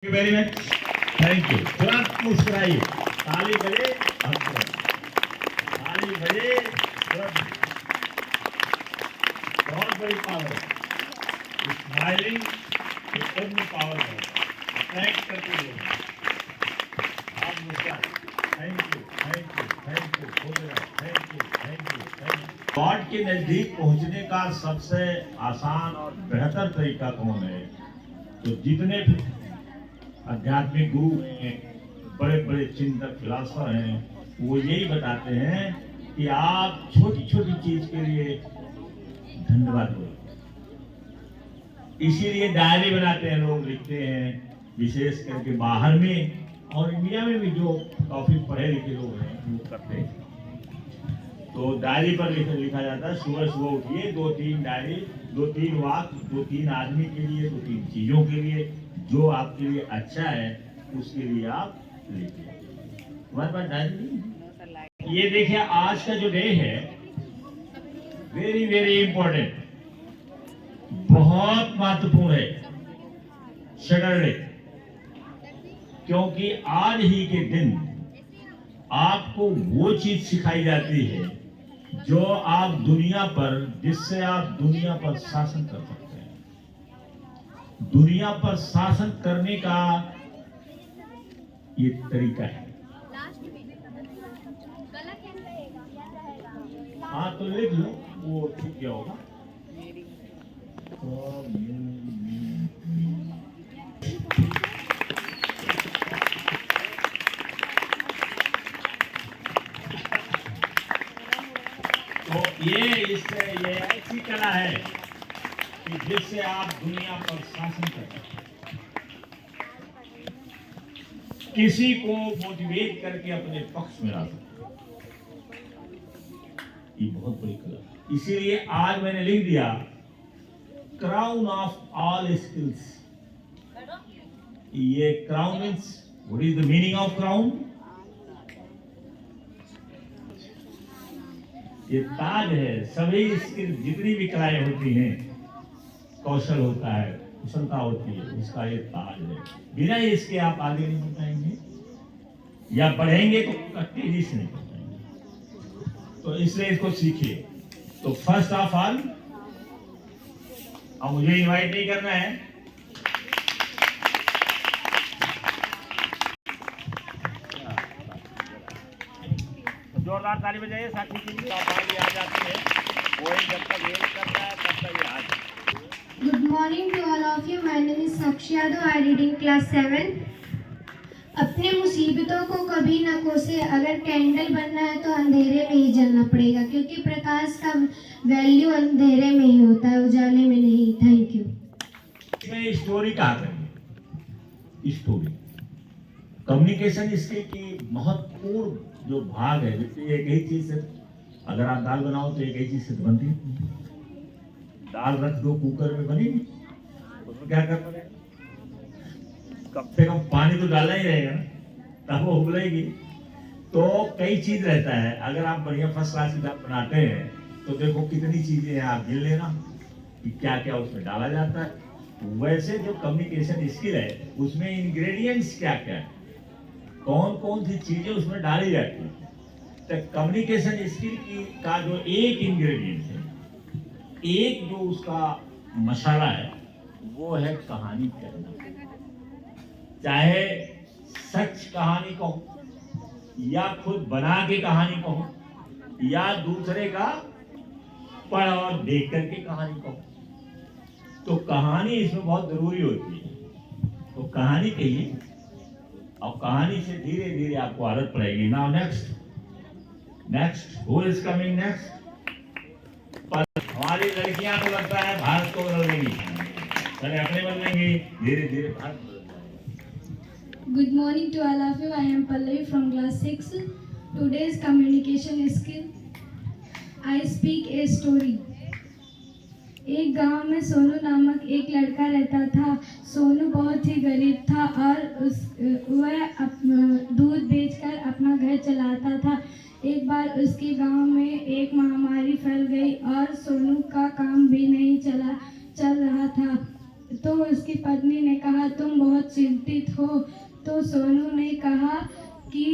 Very much, thank you. तुरंत मुस्कुराइए, ताली बजे ताली बजे तुरंत। बहुत बड़ी पावर है स्माइलिंग, पावर है अट्रैक्ट करती है। आप मुस्कुराए। Thank you thank you thank you thank you thank you thank you. God के नजदीक पहुंचने का सबसे आसान और बेहतर तरीका कौन है? तो जितने आध्यात्मिक गुरु हैं, बड़े बड़े चिंतक फिलासफर हैं, वो यही बताते हैं कि आप छोटी छोटी चीज के लिए धन्यवाद करो। इसीलिए डायरी बनाते हैं लोग, लिखते हैं, विशेष करके बाहर में और इंडिया में भी जो काफी पढ़े लिखे लोग हैं वो करते हैं। तो डायरी पर लिखा जाता है, सुबह सुबह उठिए, 2-3 डायरी, 2-3 वाक्य, 2-3 आदमी के लिए, 2-3 चीजों के लिए, जो आपके लिए अच्छा है उसके लिए आप लिखिए। हमारे पास डायरी नहीं। ये देखिए, आज का जो डे है वेरी वेरी इंपॉर्टेंट, बहुत महत्वपूर्ण है, सैटरडे। क्योंकि आज ही के दिन आपको वो चीज सिखाई जाती है जो आप दुनिया पर, जिससे आप दुनिया पर शासन कर सकते हैं। दुनिया पर शासन करने का ये तरीका है। हाँ तो लिख लो, वो ठीक क्या होगा। तो ये ऐसी कला है कि जिससे आप दुनिया पर शासन कर सकते हैं, किसी को मोटिवेट करके अपने पक्ष में ला सकते हैं। ये बहुत बड़ी कला है। इसीलिए आज मैंने लिख दिया, क्राउन ऑफ ऑल स्किल्स। ये crown means, what is the meaning of crown? ये ताज है। सभी स्किल, जितनी भी कलाएं होती हैं, कौशल होता है, कुशलता होती है, उसका ये ताज है। बिना इसके आप आगे नहीं बढ़ पाएंगे, या बढ़ेंगे तो तेजी से नहीं बढ़ पाएंगे। तो इसलिए इसको सीखिए। तो फर्स्ट ऑफ ऑल, अब मुझे इनवाइट नहीं करना है, जोरदार ताली बजाइए साथी के लिए। आप आ जाती है, वो जब तक वेट कर रहा है तब तक ये आ जाए। Good morning to all of you. My name is Sakshi Yadav. I read in class 7. अपने मुसीबतों को कभी न कोसे, अगर कैंडल बनना है तो अंधेरे में ही जलना पड़ेगा, क्योंकि प्रकाश का वैल्यू अंधेरे में ही होता है, उजाले में नहीं। Thank you. इसमें स्टोरी कहा करेंगे, स्टोरी कम्युनिकेशन स्किल की महत्वपूर्ण जो भाग है। जैसे एक ही चीज से, अगर आप दाल बनाओ तो एक ही चीज से तो बनती है। दाल रख दो कुकर में, बनेगी, उसमें क्या करना है, कम से कम पानी तो डालना ही रहेगा ना, तब वो उबलेगी। तो कई चीज रहता है। अगर आप बढ़िया फर्स्ट क्लास की दाल बनाते हैं तो देखो कितनी चीजें हैं, आप गिन लेना कि क्या क्या उसमें डाला जाता है। वैसे जो कम्युनिकेशन स्किल है, उसमें इंग्रेडिएंट्स क्या क्या है, कौन कौन सी चीजें उसमें डाली जाती है। तो कम्युनिकेशन स्किल की का जो एक इंग्रेडिएंट है, एक जो उसका मसाला है, वो है कहानी कहना। चाहे सच कहानी कहो, या खुद बना के कहानी कहो, या दूसरे का पढ़ और देख करके कहानी कहो, तो कहानी इसमें बहुत जरूरी होती है। तो कहानी कहिए, और कहानी से धीरे धीरे आपको आदत पड़ेगी। Now next who is coming next? हमारी लड़कियां तो लगता है भारत को बदल देंगी, पहले अपने बदलेंगे, धीरे धीरे भारत बदल जाएगा। Good morning to all of you. I am Pallavi from class 6. Today's communication skill. I speak a story. एक गांव में सोनू नामक एक लड़का रहता था। सोनू बहुत ही गरीब था और वह दूध बेचकर अपना घर चलाता था। एक बार उसके गांव में एक महामारी फैल गई और सोनू का काम भी नहीं चल रहा था। तो उसकी पत्नी ने कहा तुम बहुत चिंतित हो। तो सोनू ने कहा कि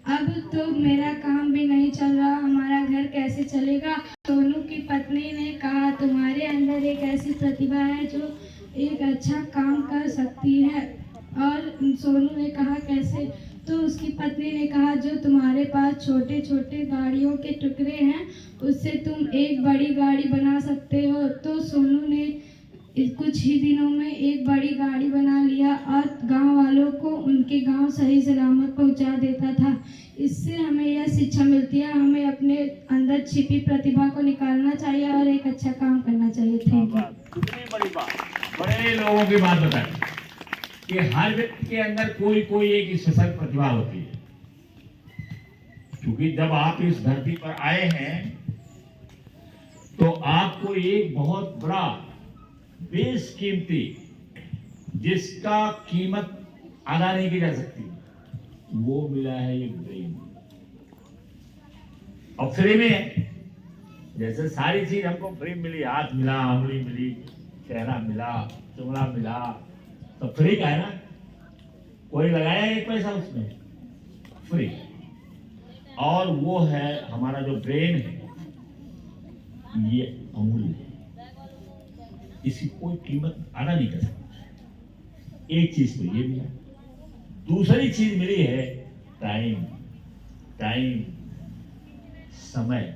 अब तो मेरा काम भी नहीं चल रहा, हमारा घर कैसे चलेगा। सोनू की पत्नी ने कहा तुम्हारे अंदर एक ऐसी प्रतिभा है जो एक अच्छा काम कर सकती है। और सोनू ने कहा कैसे। तो उसकी पत्नी ने कहा जो तुम्हारे पास छोटे छोटे गाड़ियों के टुकड़े हैं उससे तुम एक बड़ी गाड़ी बना सकते हो। तो सोनू ने कुछ ही दिनों में एक बड़ी गाड़ी बना लिया और गांव वालों को उनके गांव सही सलामत पहुंचा देता था। इससे हमें यह शिक्षा मिलती है, हमें अपने अंदर छिपी प्रतिभा को निकालना चाहिए और एक अच्छा काम करना चाहिए। Thank you. कितनी बड़ी बात, बड़े लोगों की बात बताई कि हर व्यक्ति के अंदर कोई एक स्पेशल प्रतिभा होती है। क्योंकि जब आप इस धरती पर आए हैं तो आपको एक बहुत बड़ा बेशकीमती, जिसका कीमत अदा नहीं की जा सकती, वो मिला है ये ब्रेन। और फ्री में है। जैसे सारी चीज हमको फ्री मिली, हाथ मिला, उंगली मिली, चेहरा मिला, चमड़ा मिला, तो फ्री का है ना। कोई लगाया एक पैसा उसमें, फ्री। और वो है हमारा जो ब्रेन है, ये अमूल्य है, इसकी कोई कीमत अदा नहीं कर सकती। एक चीज तो ये मिला, दूसरी चीज मिली है टाइम। टाइम, समय,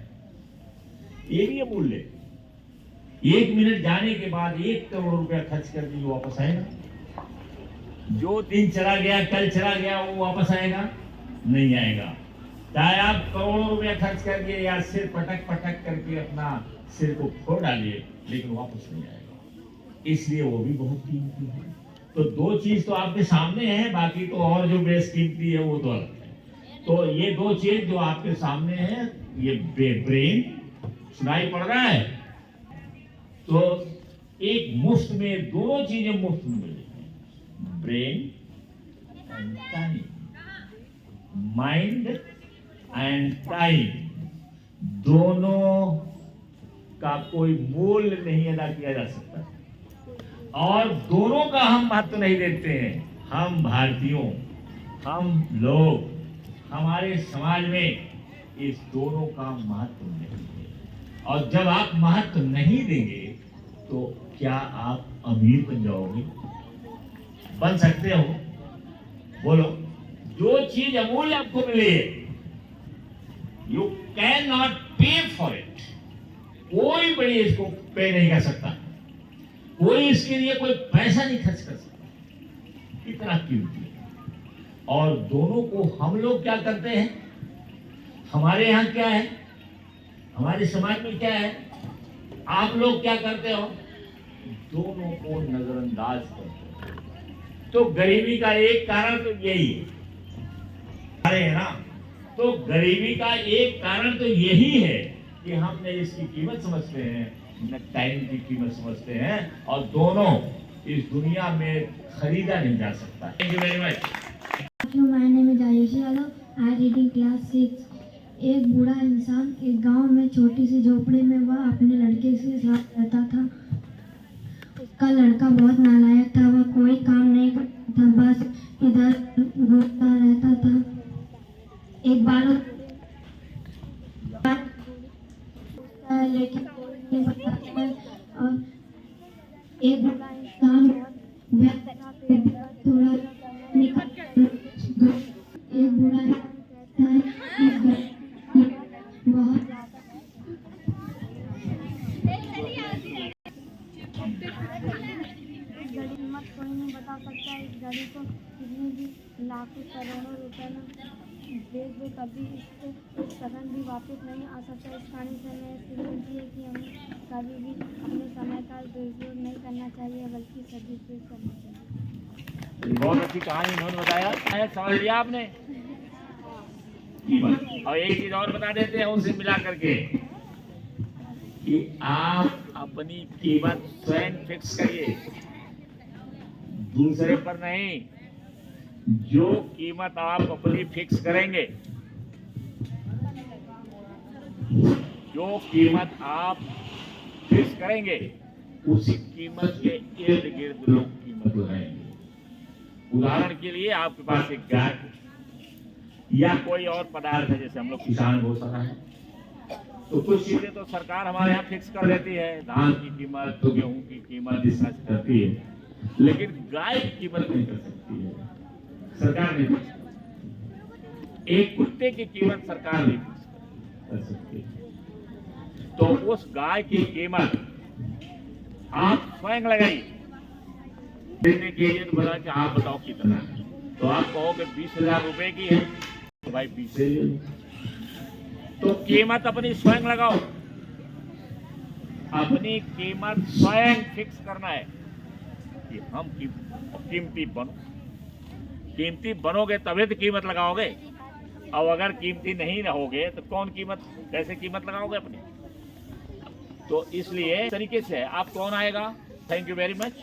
ये भी अमूल्य। 1 मिनट जाने के बाद 1 करोड़ रुपया खर्च कर दी, वापस आएगा? जो दिन चला गया, कल चला गया, वो वापस आएगा? नहीं आएगा। चाहे आप करोड़ों रुपया खर्च करके या सिर पटक पटक करके अपना सिर को फोड़ डालिए, लेकिन वापस नहीं आएगा। इसलिए वो भी बहुत कीमती है। तो दो चीज तो आपके सामने है, बाकी तो और जो बेशकीमती है वो तो अलग है। तो ये दो चीज जो आपके सामने है, ये ब्रेन, सुनाई पड़ रहा है? तो एक मुफ्त में दोनों चीजें मुफ्त में मिली, brain and time, mind and time, दोनों का कोई मूल्य नहीं अदा किया जा सकता। और दोनों का हम महत्व नहीं देते हैं। हम भारतीयों, हम लोग, हमारे समाज में इस दोनों का महत्व नहीं है। और जब आप महत्व नहीं देंगे तो क्या आप अमीर बन जाओगे? बन सकते हो? बोलो। जो चीज अमूल्य आपको मिली है, यू कैन नॉट पे फॉर इट। कोई बड़ी इसको पे नहीं कर सकता, कोई इसके लिए कोई पैसा नहीं खर्च कर सकता, इतना कीमती है। और दोनों को हम लोग क्या करते हैं? हमारे यहाँ क्या है, हमारे समाज में क्या है, आप लोग क्या करते हो? दोनों को नजरअंदाज करते हो। तो गरीबी का एक कारण तो यही है, अरे है ना। तो गरीबी का एक कारण तो यही है कि हम न इसकी कीमत समझते हैं, न टाइम की कीमत समझते हैं, और दोनों इस दुनिया में खरीदा नहीं जा सकता। Thank you very much. My name is Ayushi Yadav. I am reading class 6. एक बूढ़ा इंसान एक गांव में छोटी सी झोपड़ी में वह अपने लड़के के साथ रहता था। उसका लड़का बहुत नालायक था, वह कोई काम नहीं करता था, बस इधर घूमता रहता था। एक बार लेकिन कोई नहीं बताता है। और एक बूढ़ा इंसान व्यस्त था, फिर भी थोड़ा निकल एक बूढ़ा बहुत घड़ी कीमत कोई नहीं बता सकता। इस घड़ी को कितनी भी लाखों करोड़ों रुपए में बेच दो कभी इससे एक सेकंड भी वापस नहीं आ सकता। इस कहानी से हमें सीख मिलती है कि हमें कभी भी अपने समय का दुरुपयोग नहीं करना चाहिए, बल्कि सदुपयोग करना चाहिए। बहुत अच्छी कहानी इन्होंने बताया, समझ लिया आपने? और एक चीज और बता देते हैं उनसे मिला करके कि आप अपनी कीमत स्वयं फिक्स करिए, दूसरे पर नहीं। जो कीमत आप अपनी फिक्स करेंगे, जो कीमत आप फिक्स करेंगे, उसी कीमत के इर्द गिर्द लोग कीमत लगाएंगे। उदाहरण के लिए आपके पास एक गाय है या कोई और पदार्थ है, जैसे हम लोग किसान बहुत सारा है, तो कुछ चीजें तो सरकार हमारे यहाँ फिक्स कर देती है, धान की कीमत तो गेहूं की कीमत इस तरह से करती है, लेकिन गाय की कीमत नहीं कर सकती है, सरकार नहीं फिक्स करती। एक कुत्ते की कीमत सरकार नहीं फिक्स कर सकती। तो उस गाय की कीमत आप स्वयं लगाइए। देने के लिए तो बता कि आप बताओ कितना है, तो आप कहोगे 20,000 रुपए की है, तो भाई 20 ले लो। तो कीमत अपनी स्वयं लगाओ, अपनी कीमत स्वयं फिक्स करना है कि हम कीमती बनोगे तभी तो कीमत लगाओगे। और अगर कीमती नहीं रहोगे तो कैसे कीमत लगाओगे अपनी। तो इसलिए तरीके से आप कौन आएगा। Thank you very much.